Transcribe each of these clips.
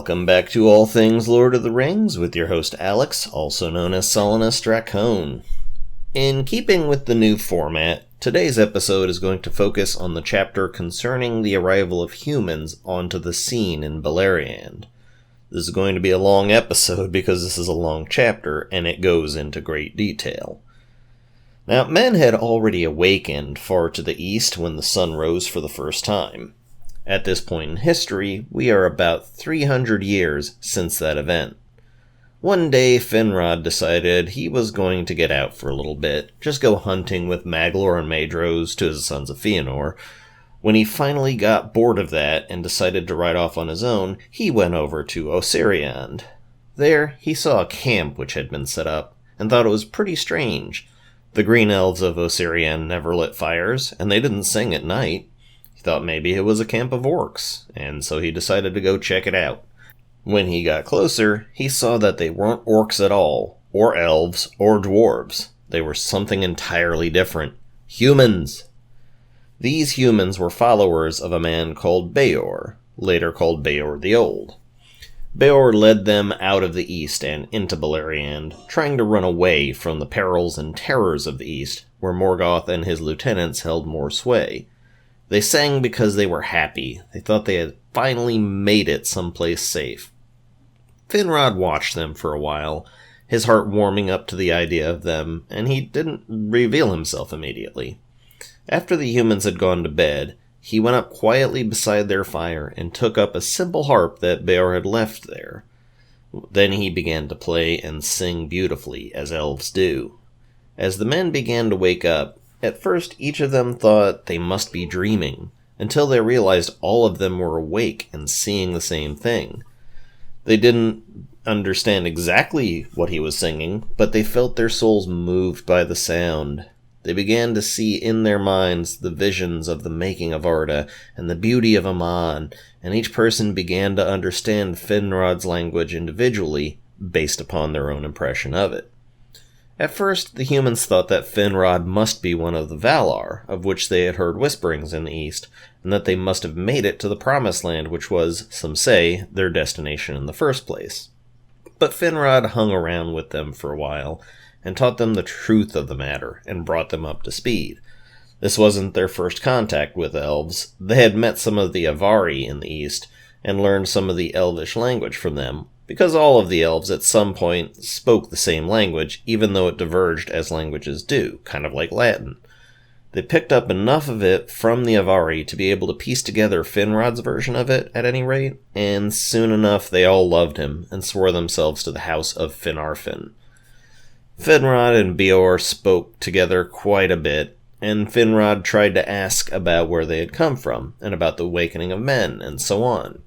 Welcome back to All Things Lord of the Rings with your host Alex, also known as Solanus Dracone. In keeping with the new format, today's episode is going to focus on the chapter concerning the arrival of humans onto the scene in Beleriand. This is going to be a long episode because this is a long chapter and it goes into great detail. Now, men had already awakened far to the east when the sun rose for the first time. At this point in history, we are about 300 years since that event. One day, Finrod decided he was going to get out for a little bit, just go hunting with Maglor and Maedhros to the Sons of Fëanor. When he finally got bored of that and decided to ride off on his own, he went over to Osiriand. There, he saw a camp which had been set up, and thought it was pretty strange. The green elves of Osiriand never lit fires, and they didn't sing at night. He thought maybe it was a camp of orcs, and so he decided to go check it out. When he got closer, he saw that they weren't orcs at all, or elves, or dwarves. They were something entirely different. Humans! These humans were followers of a man called Beor, later called Beor the Old. Beor led them out of the east and into Beleriand, trying to run away from the perils and terrors of the east, where Morgoth and his lieutenants held more sway. They sang because they were happy. They thought they had finally made it someplace safe. Finrod watched them for a while, his heart warming up to the idea of them, and he didn't reveal himself immediately. After the humans had gone to bed, he went up quietly beside their fire and took up a simple harp that Beor had left there. Then he began to play and sing beautifully, as elves do. As the men began to wake up, at first, each of them thought they must be dreaming, until they realized all of them were awake and seeing the same thing. They didn't understand exactly what he was singing, but they felt their souls moved by the sound. They began to see in their minds the visions of the making of Arda and the beauty of Aman, and each person began to understand Finrod's language individually, based upon their own impression of it. At first, the humans thought that Finrod must be one of the Valar, of which they had heard whisperings in the east, and that they must have made it to the Promised Land, which was, some say, their destination in the first place. But Finrod hung around with them for a while, and taught them the truth of the matter, and brought them up to speed. This wasn't their first contact with elves. They had met some of the Avari in the east, and learned some of the elvish language from them, because all of the elves at some point spoke the same language, even though it diverged as languages do, kind of like Latin. They picked up enough of it from the Avari to be able to piece together Finrod's version of it, at any rate, and soon enough they all loved him, and swore themselves to the house of Finarfin. Finrod and Beor spoke together quite a bit, and Finrod tried to ask about where they had come from, and about the awakening of men, and so on.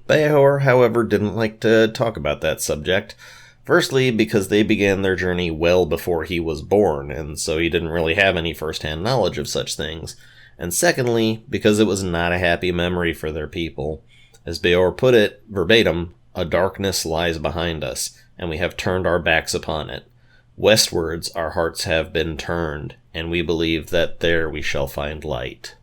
Beor, however, didn't like to talk about that subject. Firstly, because they began their journey well before he was born, and so he didn't really have any first-hand knowledge of such things. And secondly, because it was not a happy memory for their people. As Beor put it, verbatim, "A darkness lies behind us, and we have turned our backs upon it. Westwards our hearts have been turned, and we believe that there we shall find light."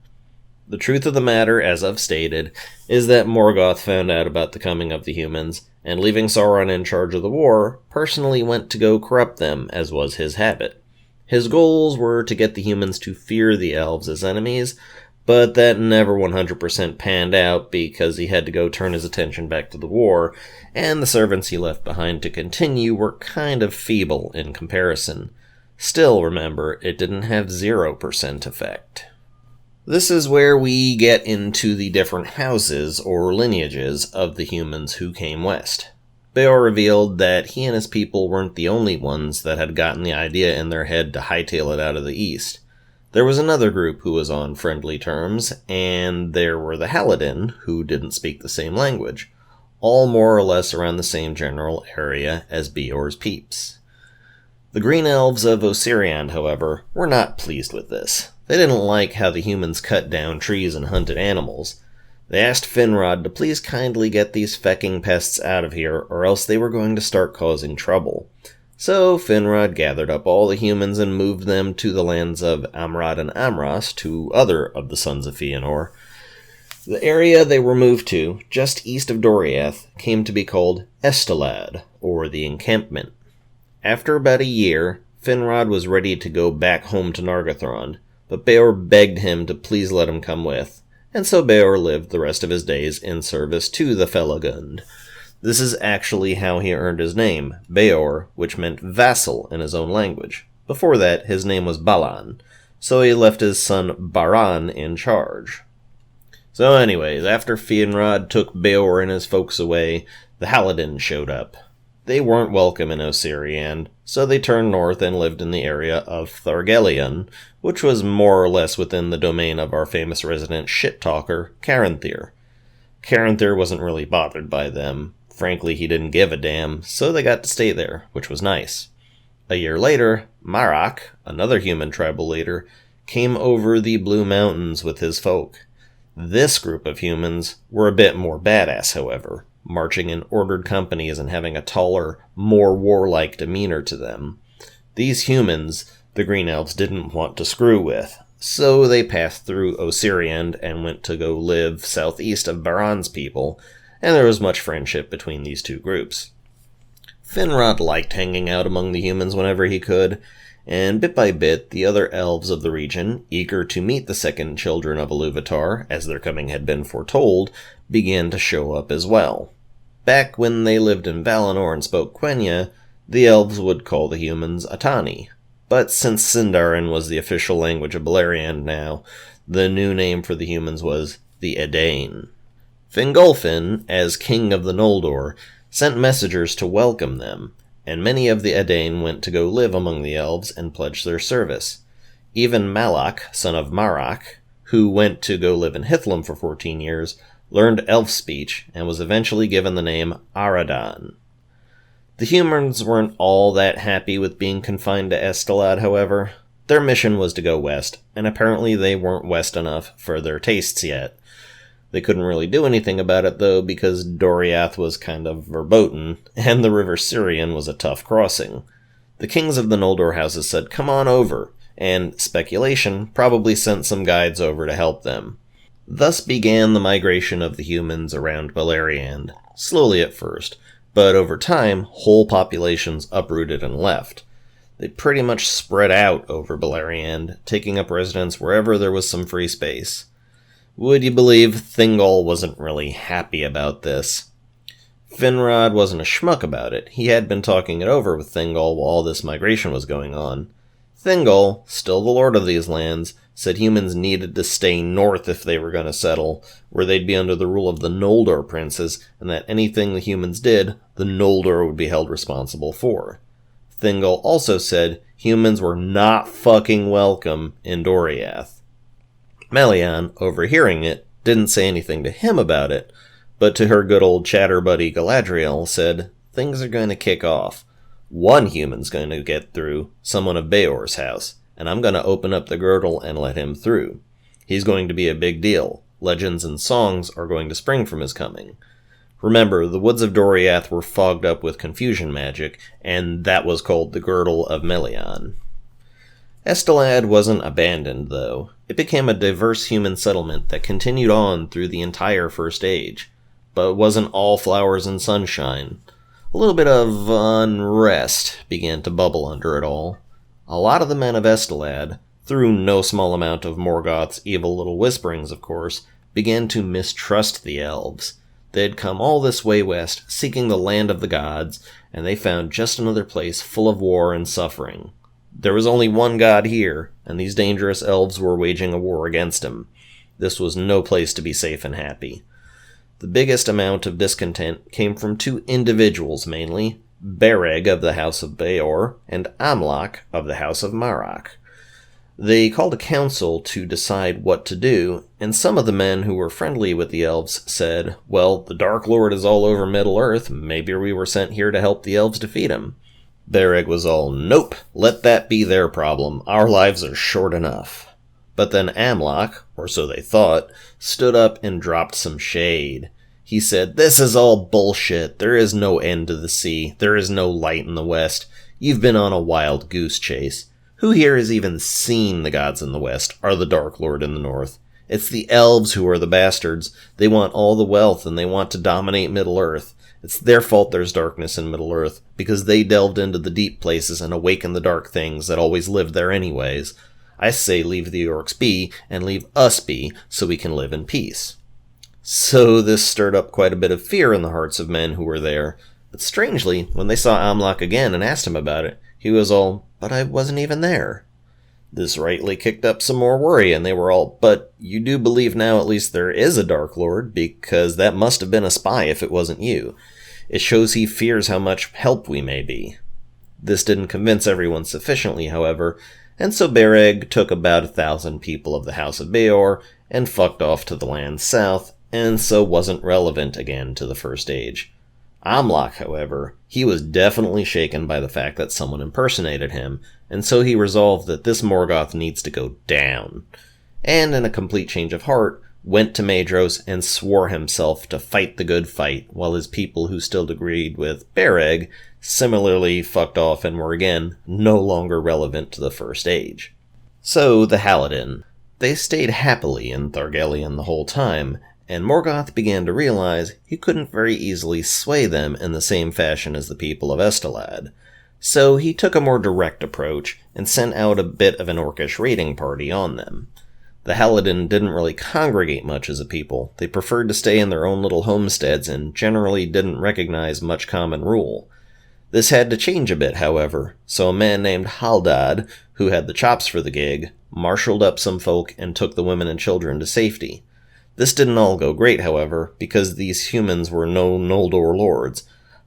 The truth of the matter, as I've stated, is that Morgoth found out about the coming of the humans, and leaving Sauron in charge of the war, personally went to go corrupt them, as was his habit. His goals were to get the humans to fear the elves as enemies, but that never 100% panned out because he had to go turn his attention back to the war, and the servants he left behind to continue were kind of feeble in comparison. Still, remember, it didn't have 0% effect. This is where we get into the different houses or lineages of the humans who came west. Beor revealed that he and his people weren't the only ones that had gotten the idea in their head to hightail it out of the east. There was another group who was on friendly terms, and there were the Haladin, who didn't speak the same language, all more or less around the same general area as Beor's peeps. The Green Elves of Osiriand, however, were not pleased with this. They didn't like how the humans cut down trees and hunted animals. They asked Finrod to please kindly get these fecking pests out of here, or else they were going to start causing trouble. So Finrod gathered up all the humans and moved them to the lands of Amrad and Amras, two other of the Sons of Fëanor. The area they were moved to, just east of Doriath, came to be called Estelad, or the Encampment. After about a year, Finrod was ready to go back home to Nargothrond, but Beor begged him to please let him come with, and so Beor lived the rest of his days in service to the Felagund. This is actually how he earned his name, Beor, which meant vassal in his own language. Before that, his name was Balan, so he left his son Baran in charge. So anyways, after Finrod took Beor and his folks away, the Haladin showed up. They weren't welcome in Osiriand, so they turned north and lived in the area of Thargelion, which was more or less within the domain of our famous resident shit-talker, Caranthir. Caranthir wasn't really bothered by them. Frankly, he didn't give a damn, so they got to stay there, which was nice. A year later, Marak, another human tribal leader, came over the Blue Mountains with his folk. This group of humans were a bit more badass, however, marching in ordered companies and having a taller, more warlike demeanor to them. These humans, the Green Elves didn't want to screw with, so they passed through Osiriand and went to go live southeast of Baran's people, and there was much friendship between these two groups. Finrod liked hanging out among the humans whenever he could, and bit by bit, the other elves of the region, eager to meet the second children of Iluvatar, as their coming had been foretold, began to show up as well. Back when they lived in Valinor and spoke Quenya, the elves would call the humans Atani. But since Sindarin was the official language of Beleriand now, the new name for the humans was the Edain. Fingolfin, as king of the Noldor, sent messengers to welcome them, and many of the Edain went to go live among the elves and pledge their service. Even Malak, son of Marak, who went to go live in Hithlum for 14 years, learned elf speech and was eventually given the name Aradan. The humans weren't all that happy with being confined to Estelad, however. Their mission was to go west, and apparently they weren't west enough for their tastes yet. They couldn't really do anything about it, though, because Doriath was kind of verboten, and the River Sirion was a tough crossing. The kings of the Noldor houses said, "Come on over," and speculation probably sent some guides over to help them. Thus began the migration of the humans around Beleriand, slowly at first, but over time, whole populations uprooted and left. They pretty much spread out over Beleriand, taking up residence wherever there was some free space. Would you believe Thingol wasn't really happy about this? Finrod wasn't a schmuck about it. He had been talking it over with Thingol while all this migration was going on. Thingol, still the lord of these lands, said humans needed to stay north if they were going to settle, where they'd be under the rule of the Noldor princes, and that anything the humans did, the Noldor would be held responsible for. Thingol also said humans were not fucking welcome in Doriath. Melian, overhearing it, didn't say anything to him about it, but to her good old chatter buddy Galadriel said, "Things are going to kick off. One human's going to get through, someone of Beor's house, and I'm going to open up the girdle and let him through. He's going to be a big deal. Legends and songs are going to spring from his coming." Remember, the woods of Doriath were fogged up with confusion magic, and that was called the Girdle of Melian. Estelad wasn't abandoned, though. It became a diverse human settlement that continued on through the entire First Age, but it wasn't all flowers and sunshine. A little bit of unrest began to bubble under it all. A lot of the men of Estelad, through no small amount of Morgoth's evil little whisperings, of course, began to mistrust the elves. They'd come all this way west, seeking the land of the gods, and they found just another place full of war and suffering. There was only one god here, and these dangerous elves were waging a war against him. This was no place to be safe and happy. The biggest amount of discontent came from two individuals mainly, Bereg of the House of Beor, and Amlak of the House of Marak. They called a council to decide what to do, and some of the men who were friendly with the elves said, "Well, the Dark Lord is all over Middle-earth, maybe we were sent here to help the elves defeat him." Bereg was all, "Nope, let that be their problem, our lives are short enough." But then Amlak, or so they thought, stood up and dropped some shade. He said, "This is all bullshit, there is no end to the sea, there is no light in the west, you've been on a wild goose chase. Who here has even seen the gods in the west, or the Dark Lord in the north? It's the elves who are the bastards. They want all the wealth and they want to dominate Middle-earth. It's their fault there's darkness in Middle-earth, because they delved into the deep places and awakened the dark things that always lived there anyways. I say leave the orcs be, and leave us be, so we can live in peace. So this stirred up quite a bit of fear in the hearts of men who were there. But strangely, when they saw Amlach again and asked him about it, he was all, "But I wasn't even there." This rightly kicked up some more worry, and they were all, "But you do believe now at least there is a Dark Lord, because that must have been a spy if it wasn't you. It shows he fears how much help we may be." This didn't convince everyone sufficiently, however, and so Bereg took about 1,000 people of the House of Beor and fucked off to the lands south, and so wasn't relevant again to the First Age. Amlach, however, he was definitely shaken by the fact that someone impersonated him, and so he resolved that this Morgoth needs to go down. And in a complete change of heart, went to Maedhros and swore himself to fight the good fight, while his people who still agreed with Bereg similarly fucked off and were again no longer relevant to the First Age. So the Haladin. They stayed happily in Thargelion the whole time, and Morgoth began to realize he couldn't very easily sway them in the same fashion as the people of Estelad. So he took a more direct approach and sent out a bit of an orcish raiding party on them. The Haladin didn't really congregate much as a people. They preferred to stay in their own little homesteads and generally didn't recognize much common rule. This had to change a bit, however, so a man named Haldad, who had the chops for the gig, marshaled up some folk and took the women and children to safety. This didn't all go great, however, because these humans were no Noldor lords.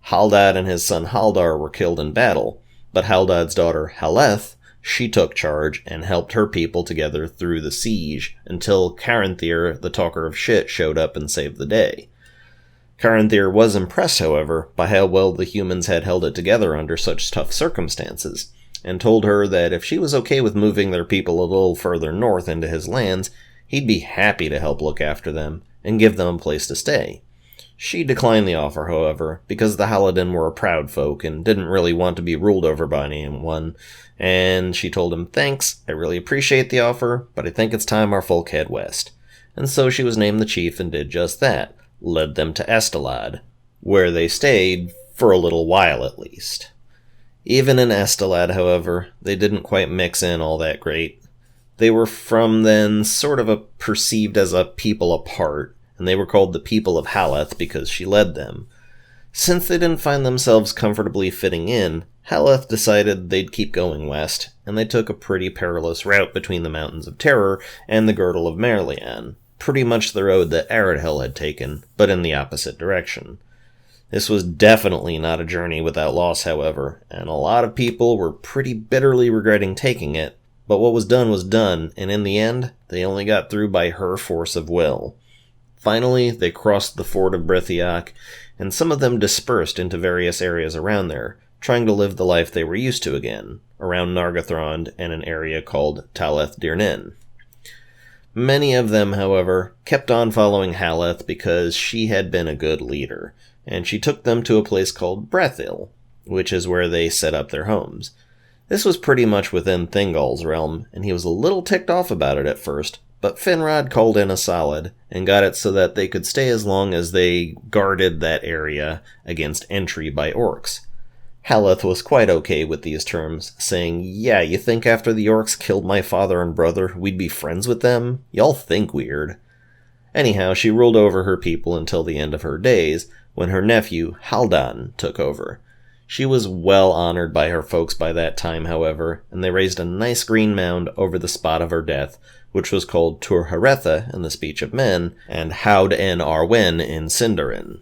Haldad and his son Haldar were killed in battle, but Haldad's daughter Haleth, she took charge and helped her people together through the siege until Caranthir, the talker of shit, showed up and saved the day. Caranthir was impressed, however, by how well the humans had held it together under such tough circumstances, and told her that if she was okay with moving their people a little further north into his lands, he'd be happy to help look after them and give them a place to stay. She declined the offer, however, because the Haladin were a proud folk and didn't really want to be ruled over by anyone, and she told him, "Thanks, I really appreciate the offer, but I think it's time our folk head west." And so she was named the chief and did just that, led them to Estelad, where they stayed for a little while at least. Even in Estelad, however, they didn't quite mix in all that great. They were from then sort of perceived as a people apart, and they were called the People of Haleth because she led them. Since they didn't find themselves comfortably fitting in, Haleth decided they'd keep going west, and they took a pretty perilous route between the Mountains of Terror and the Girdle of Merlian, pretty much the road that Aradhel had taken, but in the opposite direction. This was definitely not a journey without loss, however, and a lot of people were pretty bitterly regretting taking it, but what was done, and in the end, they only got through by her force of will. Finally, they crossed the ford of Brithiach, and some of them dispersed into various areas around there, trying to live the life they were used to again, around Nargothrond and an area called Taleth Dirnin. Many of them, however, kept on following Haleth because she had been a good leader, and she took them to a place called Brethil, which is where they set up their homes. This was pretty much within Thingol's realm, and he was a little ticked off about it at first, but Finrod called in a solid, and got it so that they could stay as long as they guarded that area against entry by orcs. Haleth was quite okay with these terms, saying, "Yeah, you think after the orcs killed my father and brother, we'd be friends with them? Y'all think weird." Anyhow, she ruled over her people until the end of her days, when her nephew, Haldan, took over. She was well honored by her folks by that time, however, and they raised a nice green mound over the spot of her death, which was called Tur Haretha in the speech of men, and Haud en Arwen in Sindarin.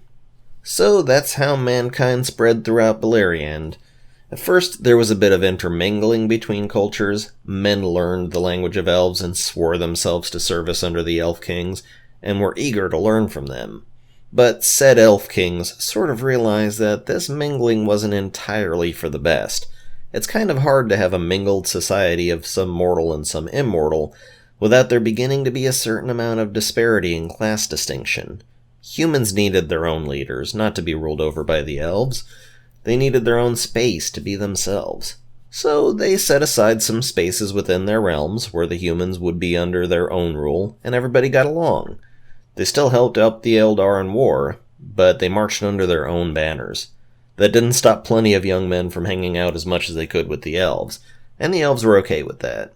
So that's how mankind spread throughout Beleriand. At first, there was a bit of intermingling between cultures. Men learned the language of elves and swore themselves to service under the elf kings, and were eager to learn from them. But said elf kings sort of realized that this mingling wasn't entirely for the best. It's kind of hard to have a mingled society of some mortal and some immortal, without there beginning to be a certain amount of disparity in class distinction. Humans needed their own leaders, not to be ruled over by the elves. They needed their own space to be themselves. So they set aside some spaces within their realms where the humans would be under their own rule, and everybody got along. They still helped out the Eldar in war, but they marched under their own banners. That didn't stop plenty of young men from hanging out as much as they could with the Elves, and the Elves were okay with that.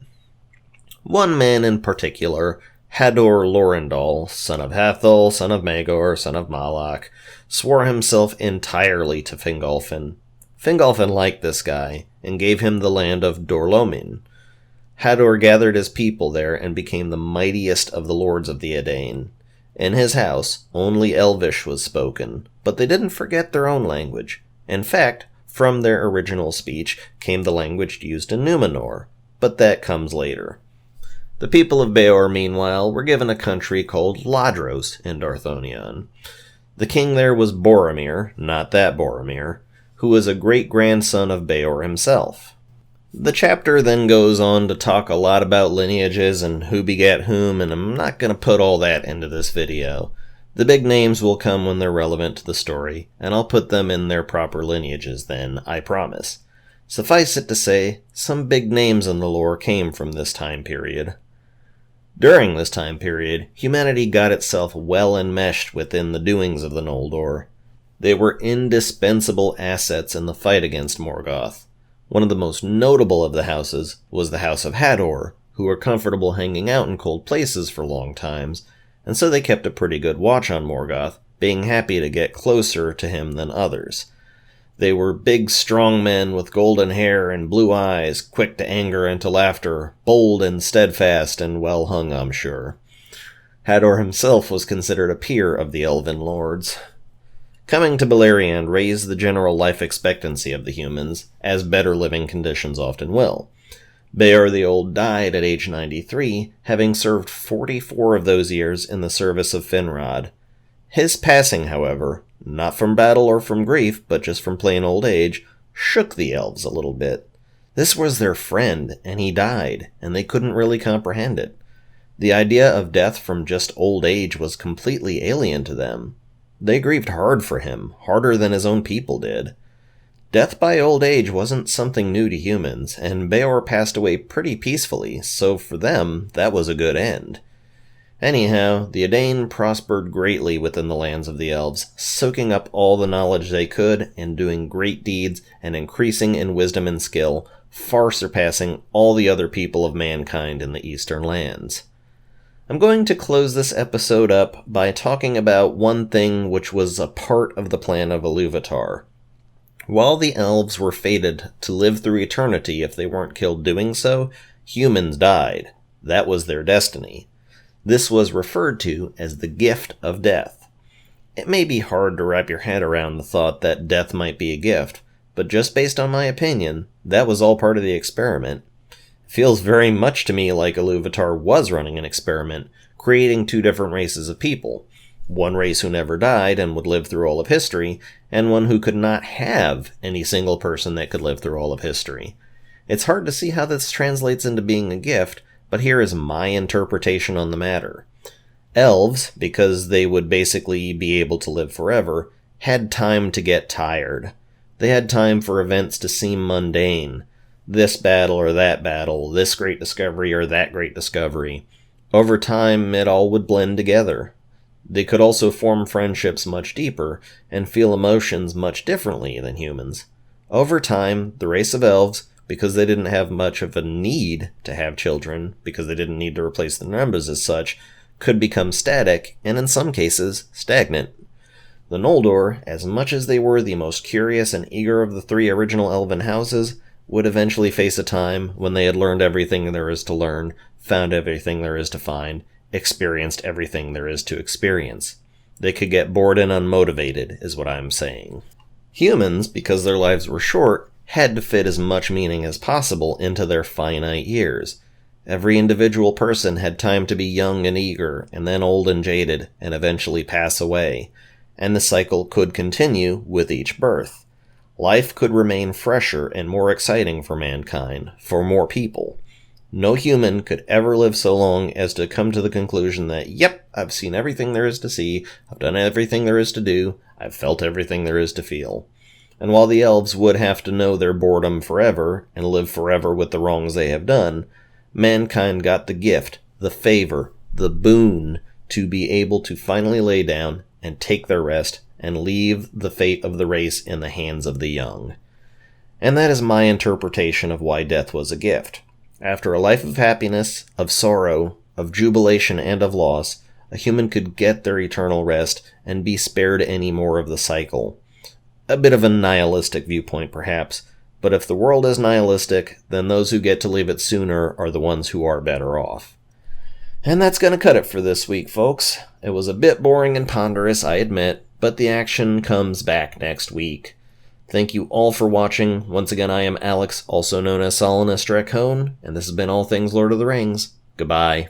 One man in particular, Hador Lorindal, son of Hathor, son of Magor, son of Malak, swore himself entirely to Fingolfin. Fingolfin liked this guy, and gave him the land of Dorlomin. Hador gathered his people there and became the mightiest of the lords of the Edain. In his house, only Elvish was spoken, but they didn't forget their own language. In fact, from their original speech came the language used in Numenor, but that comes later. The people of Beor, meanwhile, were given a country called Ladros in Darthonion. The king there was Boromir, not that Boromir, who was a great-grandson of Beor himself. The chapter then goes on to talk a lot about lineages and who begat whom, and I'm not going to put all that into this video. The big names will come when they're relevant to the story, and I'll put them in their proper lineages then, I promise. Suffice it to say, some big names in the lore came from this time period. During this time period, humanity got itself well enmeshed within the doings of the Noldor. They were indispensable assets in the fight against Morgoth. One of the most notable of the houses was the House of Hador, who were comfortable hanging out in cold places for long times, and so they kept a pretty good watch on Morgoth, being happy to get closer to him than others. They were big, strong men with golden hair and blue eyes, quick to anger and to laughter, bold and steadfast and well hung, I'm sure. Hador himself was considered a peer of the elven lords. Coming to Beleriand raised the general life expectancy of the humans, as better living conditions often will. Beor the Old died at age 93, having served 44 of those years in the service of Finrod. His passing, however, not from battle or from grief, but just from plain old age, shook the elves a little bit. This was their friend, and he died, and they couldn't really comprehend it. The idea of death from just old age was completely alien to them. They grieved hard for him, harder than his own people did. Death by old age wasn't something new to humans, and Beor passed away pretty peacefully, so for them, that was a good end. Anyhow, the Edain prospered greatly within the lands of the elves, soaking up all the knowledge they could and doing great deeds and increasing in wisdom and skill, far surpassing all the other people of mankind in the eastern lands. I'm going to close this episode up by talking about one thing which was a part of the plan of Iluvatar. While the elves were fated to live through eternity if they weren't killed doing so, humans died. That was their destiny. This was referred to as the gift of death. It may be hard to wrap your head around the thought that death might be a gift, but just based on my opinion, that was all part of the experiment. It feels very much to me like Iluvatar was running an experiment, creating two different races of people. One race who never died and would live through all of history, and one who could not have any single person that could live through all of history. It's hard to see how this translates into being a gift, but here is my interpretation on the matter. Elves, because they would basically be able to live forever, had time to get tired. They had time for events to seem mundane. This battle or that battle, this great discovery or that great discovery. Over time, it all would blend together. They could also form friendships much deeper and feel emotions much differently than humans. Over time, the race of elves, because they didn't have much of a need to have children, because they didn't need to replace the numbers as such, could become static, and in some cases, stagnant. The Noldor, as much as they were the most curious and eager of the three original elven houses, would eventually face a time when they had learned everything there is to learn, found everything there is to find, experienced everything there is to experience. They could get bored and unmotivated, is what I'm saying. Humans, because their lives were short, had to fit as much meaning as possible into their finite years. Every individual person had time to be young and eager, and then old and jaded, and eventually pass away. And the cycle could continue with each birth. Life could remain fresher and more exciting for mankind, for more people. No human could ever live so long as to come to the conclusion that, yep, I've seen everything there is to see, I've done everything there is to do, I've felt everything there is to feel. And while the elves would have to know their boredom forever and live forever with the wrongs they have done, mankind got the gift, the favor, the boon to be able to finally lay down and take their rest and leave the fate of the race in the hands of the young. And that is my interpretation of why death was a gift. After a life of happiness, of sorrow, of jubilation, and of loss, a human could get their eternal rest and be spared any more of the cycle. A bit of a nihilistic viewpoint, perhaps, but if the world is nihilistic, then those who get to leave it sooner are the ones who are better off. And that's going to cut it for this week, folks. It was a bit boring and ponderous, I admit, but the action comes back next week. Thank you all for watching. Once again, I am Alex, also known as Solanus Dracone, and this has been All Things Lord of the Rings. Goodbye.